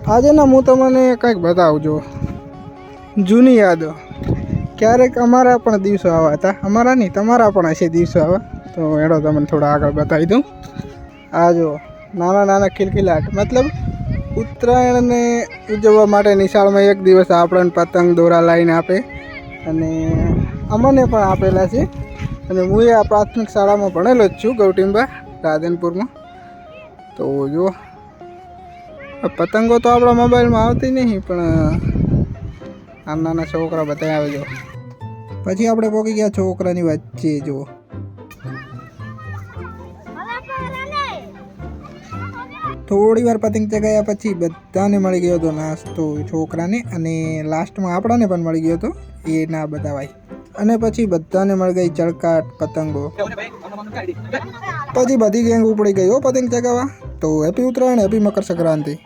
આજે ના હું તમને કંઈક બતાવું છું જૂની યાદો. ક્યારેક અમારા પણ દિવસો આવા હતા, અમારા નહીં તમારા પણ હશે દિવસો આવા. તો એડો તમને થોડા આગળ બતાવી દઉં. આ જો નાના નાના ખિલખિલાટ, મતલબ ઉત્તરાયણને ઉજવવા માટે નિશાળમાં એક દિવસ આપણને પતંગ દોરા લાવીને આપે અને અમને પણ આપેલા છે. અને હું આ પ્રાથમિક શાળામાં ભણેલો જ છું, ગૌટીમ્બા રાધનપુરમાં. તો જો પતંગો તો આપણા મોબાઈલમાં આવતી નહીં, પણ નાના નાના છોકરા બધા આવે જો. પછી આપણે પહોંચી ગયા છોકરાની વચ્ચે. જુઓ થોડી વાર પતંગ ચગાવ્યા પછી બધાને મળી ગયો હતો નાસ્તો છોકરાને, અને લાસ્ટમાં આપણાને પણ મળી ગયો હતો. એ ના બતાવાય. અને પછી બધાને મળી ગઈ ચળકાટ પતંગો. પછી બધી ગેંગ ઉપડી ગઈ હો પતંગ ચગાવવા. તો હેપી ઉત્તરાયણ, હેપી મકર સંક્રાંતિ.